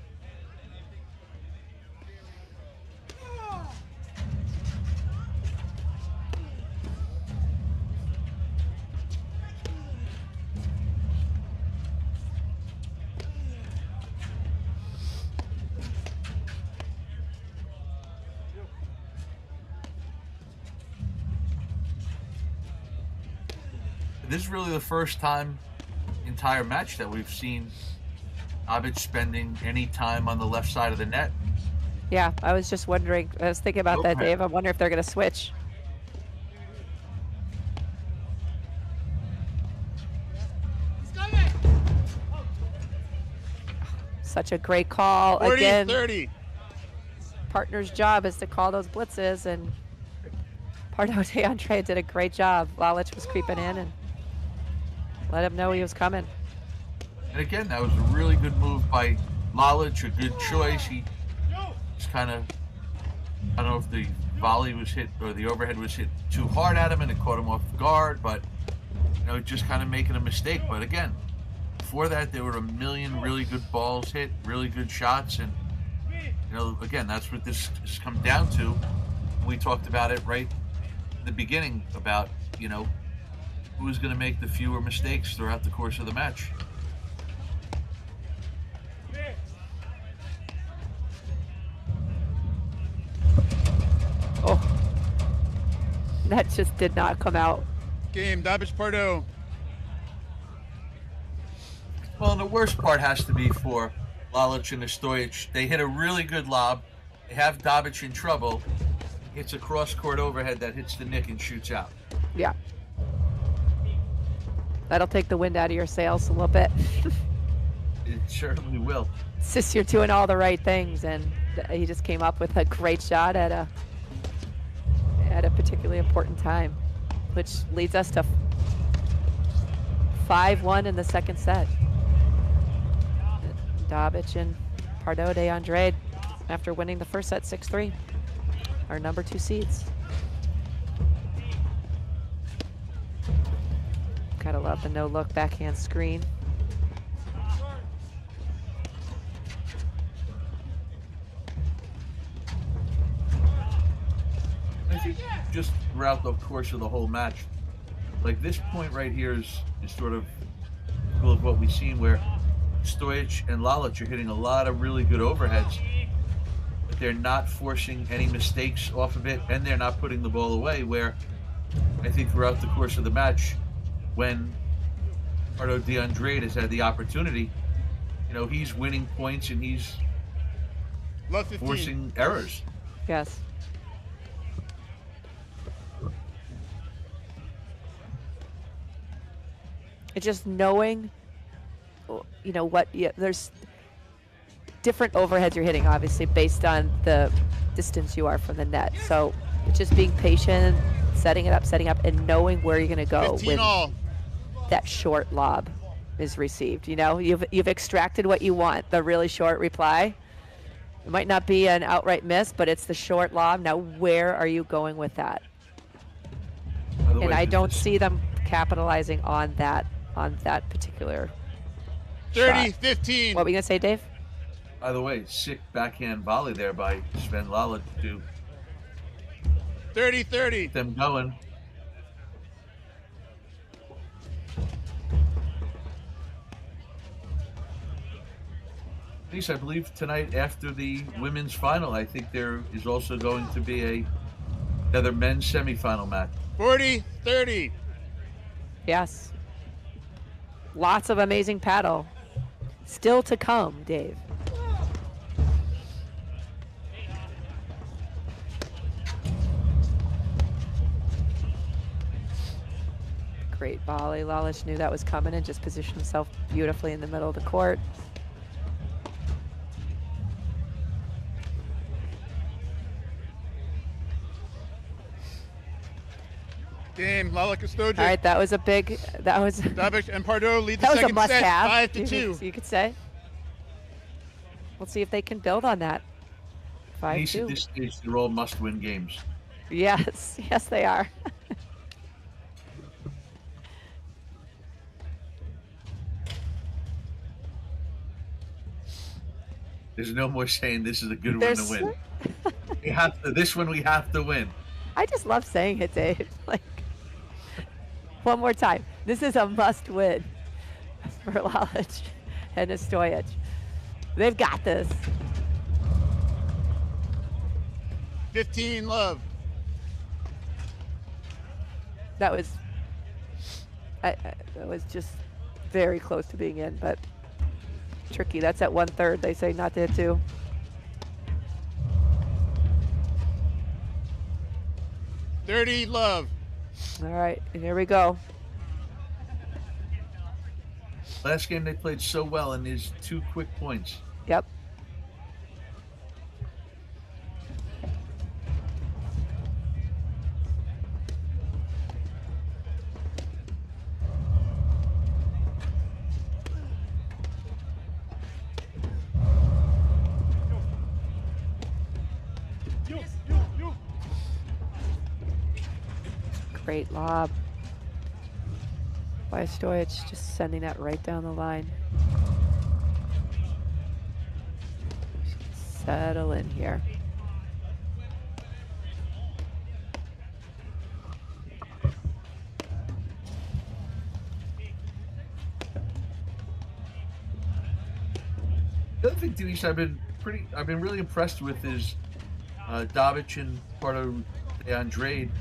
This is really the first time entire match that we've seen Abic spending any time on the left side of the net. Yeah, I was just wondering. I was thinking about that, Dave. I wonder if they're going to switch. Such a great call. 40, Again, 30. Partner's job is to call those blitzes, and Pardo DeAndre did a great job. Lalic was creeping in and let him know he was coming. And again, that was a really good move by Lalic, a good choice. He just kind of, I don't know if the volley was hit or the overhead was hit too hard at him and it caught him off guard, but just kind of making a mistake. But again, before that, there were a million really good balls hit, really good shots, and again, that's what this has come down to. We talked about it right in the beginning about who's going to make the fewer mistakes throughout the course of the match. Oh, that just did not come out. Game, Dabic Pardo. Well, and the worst part has to be for Lalic and Stojic. They hit a really good lob. They have Dabic in trouble. It's a cross-court overhead that hits the nick and shoots out. Yeah. That'll take the wind out of your sails a little bit. It certainly will. It's just you're doing all the right things, and he just came up with a great shot at a particularly important time, which leads us to 5-1 in the second set. Dabic and Pardo DeAndre, after winning the first set 6-3, are number 2 seeds. Gotta love the no-look backhand screen. I think just throughout the course of the whole match, like this point right here is sort of cool of what we've seen, where Stojic and Lalic are hitting a lot of really good overheads, but they're not forcing any mistakes off of it, and they're not putting the ball away, where I think throughout the course of the match, when Pardo DeAndre has had the opportunity, he's winning points and he's forcing errors. Yes. It's just knowing, there's different overheads you're hitting, obviously, based on the distance you are from the net. So it's just being patient, setting up, and knowing where you're going to go when that short lob is received. You've extracted what you want, the really short reply. It might not be an outright miss, but it's the short lob. Now, where are you going with that? And I don't see them capitalizing on that particular 30-15. What were you going to say, Dave? By the way, sick backhand volley there by Sven Lalic to 30-30. them going. Denise, I believe tonight after the women's final, I think there is also going to be another men's semifinal match. 40-30. Yes. Lots of amazing paddle. Still to come, Dave. Great volley. Lalich knew that was coming and just positioned himself beautifully in the middle of the court. Game, Lala Custodia. All right, that was a big, that was, Dabic and Pardo lead the that was a second set, must-have, 5-2. you could say. We'll see if they can build on that. Denise, at 5-2. this stage, they're all must-win games. Yes, yes they are. There's no more saying this is a good one There's- to win. We have to. This one we have to win. I just love saying it, Dave. Like, one more time. This is a must-win for Lalich and Stojic. They've got this. 15 love. That was, that was just very close to being in, but tricky. That's at 1/3. They say not to hit 2. Dirty love. All right, and here we go. Last game they played so well, and there's 2 quick points. Yep. Great lob by Stojic, just sending that right down the line. Settle in here. The other thing, Denise, I've been really impressed with is Davic and Pardo de Andrade.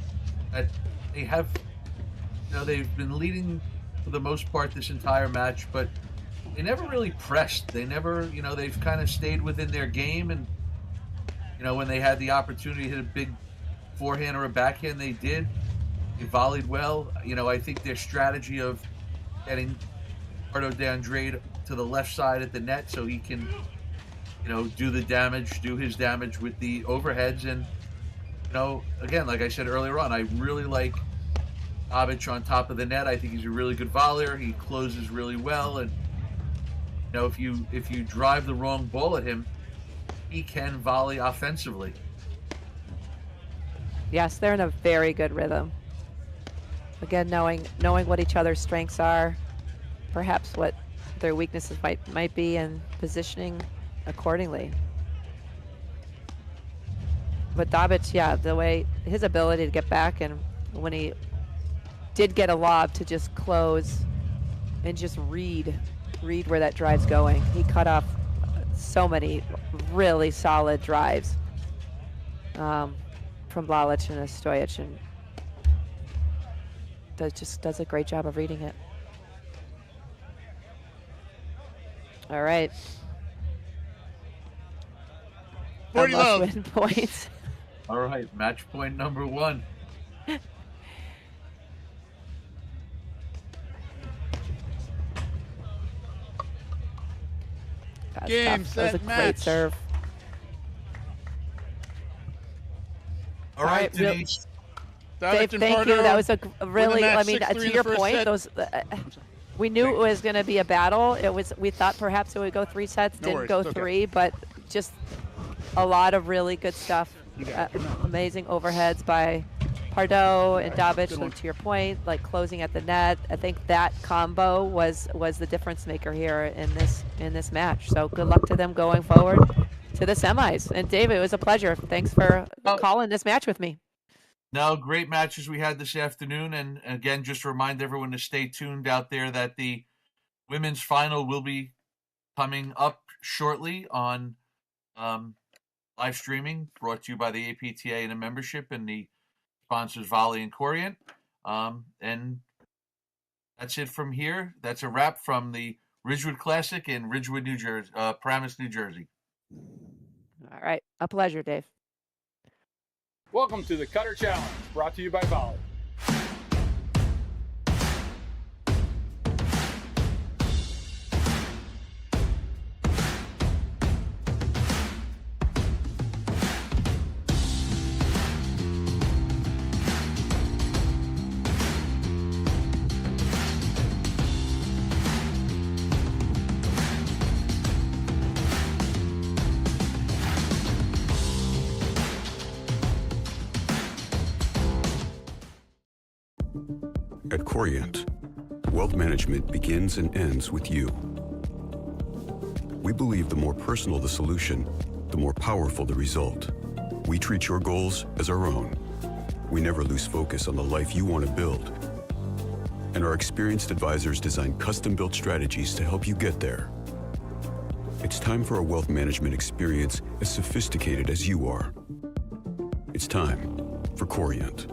That they have, they've been leading for the most part this entire match, but they never really pressed. They never, they've kind of stayed within their game, and when they had the opportunity to hit a big forehand or a backhand, they did. They volleyed well. I think their strategy of getting Pardo de Andrade to the left side at the net so he can, do his damage with the overheads. And, again, like I said earlier on, I really like Davic on top of the net. I think he's a really good volleyer. He closes really well. And, if you drive the wrong ball at him, he can volley offensively. Yes, they're in a very good rhythm. Again, knowing what each other's strengths are, perhaps what their weaknesses might be, and positioning accordingly. But Davic, yeah, the way his ability to get back, and when he did get a lob, to just close and just read where that drive's going. He cut off so many really solid drives from Lalich and Stojic, and does a great job of reading it. All right. 40 love. Must-win points. All right, match point number 1. That's Game, tough. That was a set, great match. serve. All right, Real- Denise. Dave, Davic and thank you. Pardo That was a really, match I mean, 6-3 to in the your first point, set. those we knew it was going to be a battle. We thought perhaps it would go 3 sets, No didn't worries, go it's okay. 3, but just a lot of really good stuff. You got it. Amazing overheads by Pardo and Davic. good So one. to your point, like closing at the net, I think that combo was the difference maker here in this match. So good luck to them going forward to the semis. And David, it was a pleasure. Thanks for calling this match with me. No, great matches we had this afternoon. And again, just to remind everyone to stay tuned out there that the women's final will be coming up shortly on live streaming, brought to you by the APTA and a membership and the sponsors Volley and Corient. And that's it from here. That's a wrap from the Ridgewood Classic in Ridgewood, New Jersey, Paramus, New Jersey. All right. A pleasure, Dave. Welcome to the Cutter Challenge, brought to you by Volley. At Corient, wealth management begins and ends with you. We believe the more personal the solution, the more powerful the result. We treat your goals as our own. We never lose focus on the life you want to build. And our experienced advisors design custom-built strategies to help you get there. It's time for a wealth management experience as sophisticated as you are. It's time for Corient.